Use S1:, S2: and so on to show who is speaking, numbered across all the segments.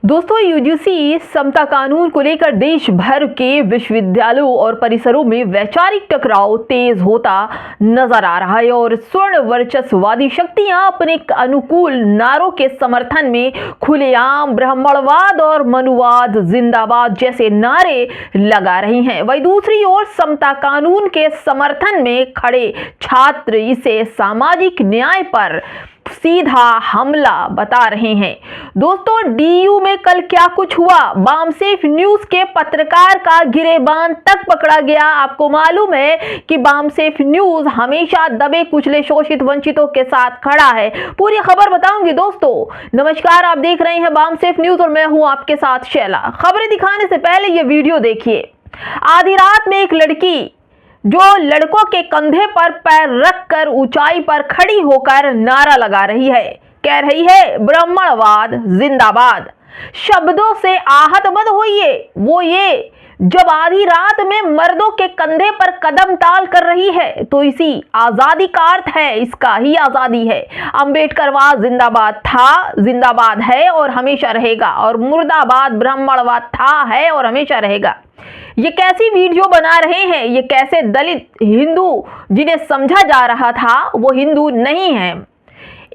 S1: दोस्तों, यूजीसी समता कानून को लेकर देश भर के विश्वविद्यालयों और परिसरों में वैचारिक टकराव तेज होता नजर आ रहा है और स्वर्ण वर्चस्ववादी शक्तियां अपने अनुकूल नारों के समर्थन में खुलेआम ब्राह्मणवाद और मनुवाद जिंदाबाद जैसे नारे लगा रही हैं। वहीं दूसरी ओर समता कानून के समर्थन में खड़े छात्र इसे सामाजिक न्याय पर सीधा हमला बता रहे हैं। दोस्तों, डीयू में कल क्या कुछ हुआ? बामसेफ न्यूज के पत्रकार का गिरेबान तक पकड़ा गया। आपको मालूम है कि बामसेफ न्यूज हमेशा दबे कुचले शोषित वंचितों के साथ खड़ा है। पूरी खबर बताऊंगी दोस्तों। नमस्कार, आप देख रहे हैं बामसेफ न्यूज और मैं हूं आपके साथ शैला। खबरें दिखाने से पहले ये वीडियो देखिए। आधी रात में एक लड़की जो लड़कों के कंधे पर पैर रखकर ऊंचाई पर खड़ी होकर नारा लगा रही है, कह रही है ब्राह्मणवाद जिंदाबाद। शब्दों से आहत मत होइए, वो ये जब आधी रात में मर्दों के कंधे पर कदम ताल कर रही है तो इसी आजादी का अर्थ है, इसका ही आजादी है। अंबेडकरवाद जिंदाबाद था, जिंदाबाद है और हमेशा रहेगा, और मुर्दाबाद ब्राह्मणवाद था, है और हमेशा रहेगा। ये कैसी वीडियो बना रहे हैं? ये कैसे दलित हिंदू जिन्हें समझा जा रहा था वो हिंदू नहीं है।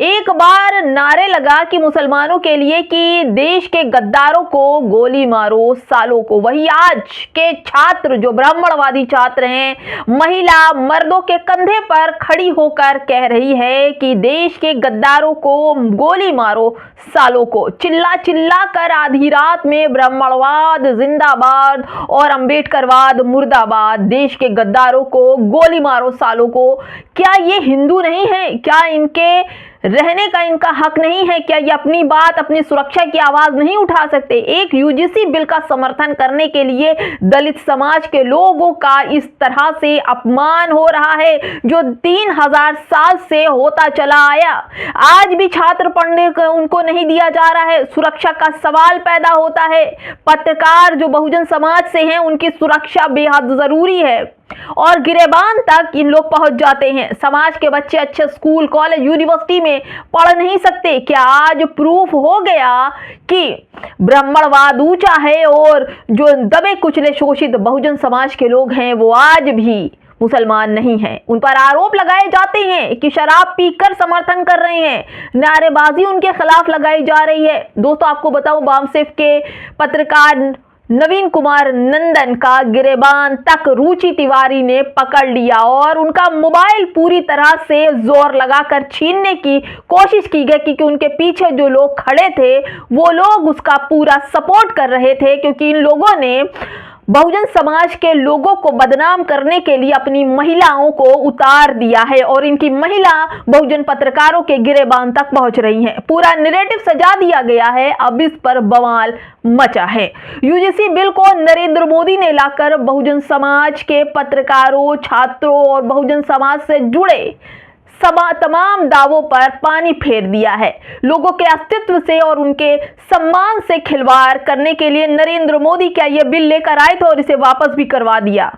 S1: एक बार नारे लगा कि मुसलमानों के लिए कि देश के गद्दारों को गोली मारो सालों को। वही आज के छात्र जो ब्राह्मणवादी छात्र हैं, महिला मर्दों के कंधे पर खड़ी होकर कह रही है कि देश के गद्दारों को गोली मारो सालों को। चिल्ला चिल्ला कर आधी रात में ब्राह्मणवाद जिंदाबाद और अंबेडकरवाद मुर्दाबाद, देश के गद्दारों को गोली मारो सालों को। क्या ये हिंदू नहीं है? क्या इनके रहने का इनका हक नहीं है? क्या ये अपनी बात, अपनी सुरक्षा की आवाज नहीं उठा सकते? एक यूजीसी बिल का समर्थन करने के लिए दलित समाज के लोगों का इस तरह से अपमान हो रहा है जो 3000 साल से होता चला आया। आज भी छात्र पढ़ने को उनको नहीं दिया जा रहा है। सुरक्षा का सवाल पैदा होता है। पत्रकार जो बहुजन समाज से हैं उनकी सुरक्षा बेहद जरूरी है और गिरेबान तक इन लोग पहुंच जाते हैं। समाज के बच्चे अच्छे स्कूल, कॉलेज, यूनिवर्सिटी में पढ़ नहीं सकते। क्या आज प्रूफ हो गया कि ब्राह्मणवाद ऊंचा है और जो दबे कुचले शोषित बहुजन समाज के लोग हैं वो आज भी मुसलमान नहीं हैं? उन पर आरोप लगाए जाते हैं कि शराब पीकर समर्थन कर रहे हैं, नारेबाजी उनके खिलाफ लगाई जा रही है। दोस्तों, आपको बताऊं, बामसेफ के पत्रकार नवीन कुमार नंदन का गिरेबान तक रुचि तिवारी ने पकड़ लिया और उनका मोबाइल पूरी तरह से जोर लगाकर छीनने की कोशिश की गई क्योंकि उनके पीछे जो लोग खड़े थे वो लोग उसका पूरा सपोर्ट कर रहे थे, क्योंकि इन लोगों ने बहुजन समाज के लोगों को बदनाम करने के लिए अपनी महिलाओं को उतार दिया है और इनकी महिला बहुजन पत्रकारों के गिरेबान तक पहुंच रही हैं। पूरा नैरेटिव सजा दिया गया है। अब इस पर बवाल मचा है। यूजीसी बिल को नरेंद्र मोदी ने लाकर बहुजन समाज के पत्रकारों, छात्रों और बहुजन समाज से जुड़े तमाम दावों पर पानी फेर दिया है। लोगों के अस्तित्व से और उनके सम्मान से खिलवाड़ करने के लिए नरेंद्र मोदी क्या ये बिल लेकर आए थे और इसे वापस भी करवा दिया।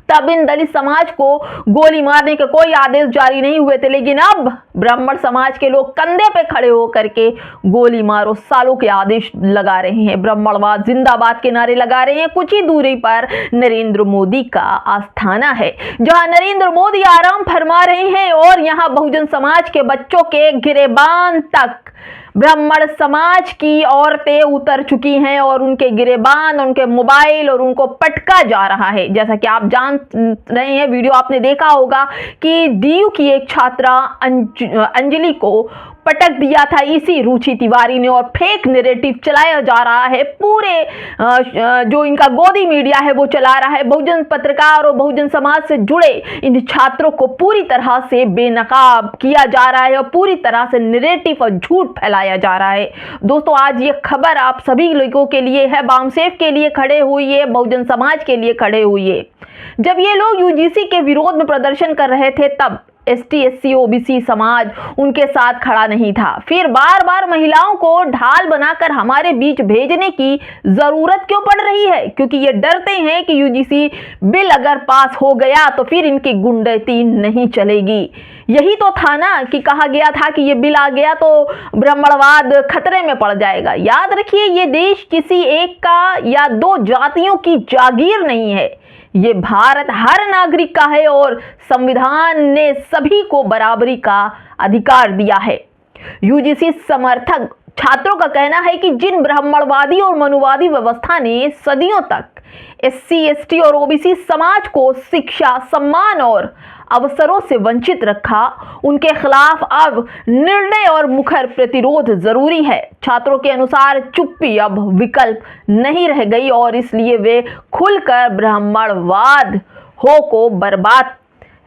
S1: तब इन दलित समाज को गोली मारने के कोई आदेश जारी नहीं हुए थे, लेकिन अब ब्राह्मण समाज के लोग कंधे पे खड़े होकर के गोली मारो सालों के आदेश लगा रहे हैं, ब्राह्मणवाद जिंदाबाद के नारे लगा रहे हैं। कुछ ही दूरी पर नरेंद्र मोदी का आस्थाना है जहां नरेंद्र मोदी आराम फरमा रहे हैं और यहां बहुजन समाज के बच्चों के गिरेबान तक ब्राह्मण समाज की औरतें उतर चुकी हैं और उनके गिरेबान, उनके मोबाइल और उनको पटका जा रहा है। जैसा कि आप जान रहे हैं, वीडियो आपने देखा होगा कि डीयू की एक छात्रा अंजलि को पटक दिया था इसी रुचि तिवारी ने और फेक नैरेटिव चलाया जा रहा है। पूरे जो इनका गोदी मीडिया है वो चला रहा है। बहुजन पत्रकार और बहुजन समाज से जुड़े इन छात्रों को पूरी तरह से बेनकाब किया जा रहा है और पूरी तरह से नैरेटिव और झूठ फैलाया जा रहा है। दोस्तों, आज ये खबर आप सभी लोगों के लिए है, बामसेफ के लिए खड़े हुई है, बहुजन समाज के लिए खड़े हुई है। जब ये लोग यूजीसी के विरोध में प्रदर्शन कर रहे थे तब ST SC OBC समाज उनके साथ खड़ा नहीं था। फिर बार बार महिलाओं को ढाल बनाकर हमारे बीच भेजने की जरूरत क्यों पड़ रही है? क्योंकि ये डरते हैं कि UGC बिल अगर पास हो गया तो फिर इनकी गुंडती नहीं चलेगी। यही तो था ना कि कहा गया था कि ये बिल आ गया तो ब्राह्मणवाद खतरे में पड़ जाएगा। याद रखिए, ये देश किसी एक का या दो जातियों की जागीर नहीं है। ये भारत हर नागरिक का है और संविधान ने सभी को बराबरी का अधिकार दिया है। UGC समर्थक छात्रों का कहना है कि जिन ब्राह्मणवादी और मनुवादी व्यवस्था ने सदियों तक SC ST और OBC समाज को शिक्षा, सम्मान और अवसरों से वंचित रखा, उनके खिलाफ अब निर्णय और मुखर प्रतिरोध जरूरी है। छात्रों के अनुसार चुप्पी अब विकल्प नहीं रह गई और इसलिए वे खुलकर ब्राह्मणवाद हो को बर्बाद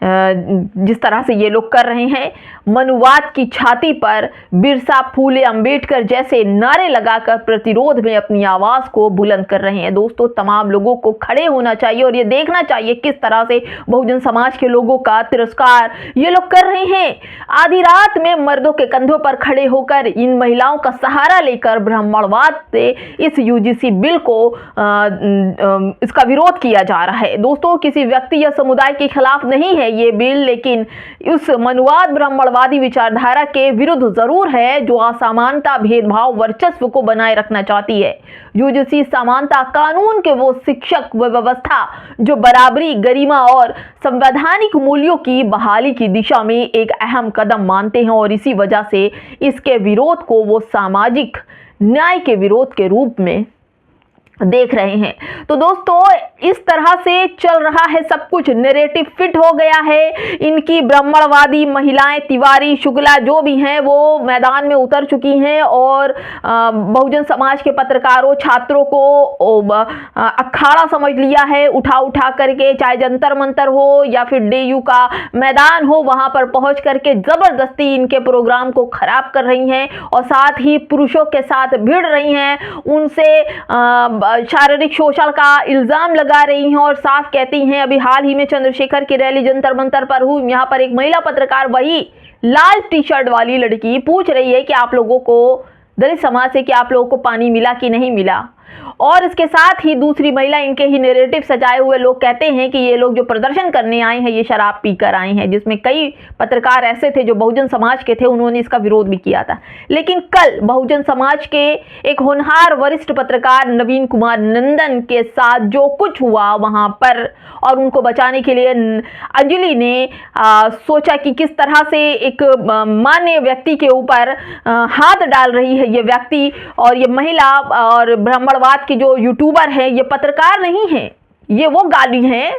S1: जिस तरह से ये लोग कर रहे हैं, मनुवाद की छाती पर बिरसा, फूले, अंबेडकर जैसे नारे लगाकर प्रतिरोध में अपनी आवाज को बुलंद कर रहे हैं। दोस्तों, तमाम लोगों को खड़े होना चाहिए और ये देखना चाहिए किस तरह से बहुजन समाज के लोगों का तिरस्कार ये लोग कर रहे हैं। आधी रात में मर्दों के कंधों पर खड़े होकर इन महिलाओं का सहारा लेकर ब्राह्मणवाद से इस UGC बिल को इसका विरोध किया जा रहा है। दोस्तों, किसी व्यक्ति या समुदाय के खिलाफ नहीं है ये बिल, लेकिन उस मनुवाद ब्राह्मणवादी विचारधारा के विरुद्ध जरूर है जो असमानता, भेदभाव, वर्चस्व को बनाए रखना चाहती है। UGC समानता कानून के वो शिक्षक व व्यवस्था जो बराबरी, गरिमा और संवैधानिक मूल्यों की बहाली की दिशा में एक अहम कदम मानते हैं और इसी वजह से इसके विरोध को वो सामाजिक न्याय के विरोध के रूप में देख रहे हैं। तो दोस्तों, इस तरह से चल रहा है सब कुछ, नैरेटिव फिट हो गया है। इनकी ब्राह्मणवादी महिलाएं, तिवारी, शुक्ला जो भी हैं वो मैदान में उतर चुकी हैं और बहुजन समाज के पत्रकारों, छात्रों को अखाड़ा समझ लिया है। उठा उठा करके, चाहे जंतर मंतर हो या फिर DU का मैदान हो, वहां पर पहुंच करके जबरदस्ती इनके प्रोग्राम को खराब कर रही हैं और साथ ही पुरुषों के साथ भिड़ रही हैं, उनसे शारीरिक शोषण का इल्जाम लगा रही हैं और साफ कहती हैं। अभी हाल ही में चंद्रशेखर की रैली जंतर मंतर पर हुई, यहाँ पर एक महिला पत्रकार, वही लाल टी-शर्ट वाली लड़की, पूछ रही है कि आप लोगों को, दलित समाज से, कि आप लोगों को पानी मिला कि नहीं मिला। और इसके साथ ही दूसरी महिला, इनके ही नैरेटिव सजाए हुए लोग कहते हैं कि ये लोग जो प्रदर्शन करने आए हैं ये शराब पीकर आए हैं, जिसमें कई पत्रकार ऐसे थे जो बहुजन समाज के थे, उन्होंने इसका विरोध भी किया था। लेकिन कल बहुजन समाज के एक होनहार वरिष्ठ पत्रकार नवीन कुमार नंदन के साथ जो कुछ हुआ वहां पर, और उनको बचाने के लिए अंजलि ने सोचा कि किस तरह से एक मान्य व्यक्ति के ऊपर हाथ डाल रही है ये व्यक्ति, और ये महिला और ब्राह्मणवाद की जो यूट्यूबर है, ये पत्रकार नहीं है, ये वो गाली हैं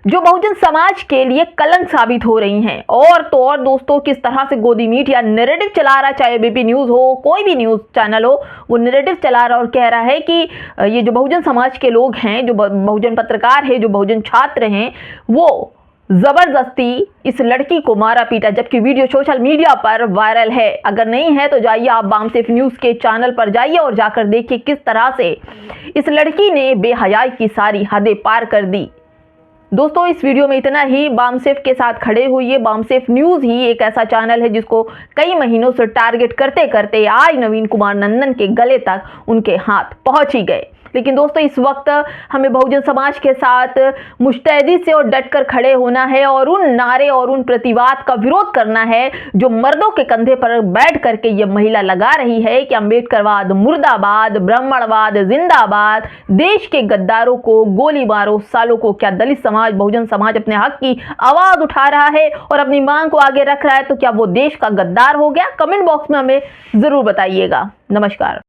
S1: जो बहुजन समाज के लिए कलंक साबित हो रही हैं। और तो और दोस्तों, किस तरह से गोदी मीडिया नैरेटिव चला रहा है, चाहे ABP न्यूज़ हो, कोई भी न्यूज़ चैनल हो, वो नैरेटिव चला रहा है और कह रहा है कि ये जो बहुजन समाज के लोग हैं, जो बहुजन पत्रकार हैं, जो बहुजन छात्र हैं, वो जबरदस्ती इस लड़की को मारा पीटा, जबकि वीडियो सोशल मीडिया पर वायरल है। अगर नहीं है तो जाइए आप बामसेफ न्यूज़ के चैनल पर जाइए और जाकर देखिए किस तरह से इस लड़की ने बेहयाई की सारी हदें पार कर दी। दोस्तों, इस वीडियो में इतना ही। बामसेफ के साथ खड़े हुए। बामसेफ न्यूज़ ही एक ऐसा चैनल है जिसको कई महीनों से टारगेट करते करते आज नवीन कुमार नंदन के गले तक उनके हाथ पहुंच ही गए। लेकिन दोस्तों, इस वक्त हमें बहुजन समाज के साथ मुस्तैदी से और डटकर खड़े होना है और उन नारे और उन प्रतिवाद का विरोध करना है जो मर्दों के कंधे पर बैठ करके ये महिला लगा रही है कि अंबेडकरवाद मुर्दाबाद, ब्राह्मणवाद जिंदाबाद, देश के गद्दारों को गोली मारो सालों को। क्या दलित समाज, बहुजन समाज अपने हक की आवाज उठा रहा है और अपनी मांग को आगे रख रहा है, तो क्या वो देश का गद्दार हो गया? कमेंट बॉक्स में हमें जरूर बताइएगा। नमस्कार।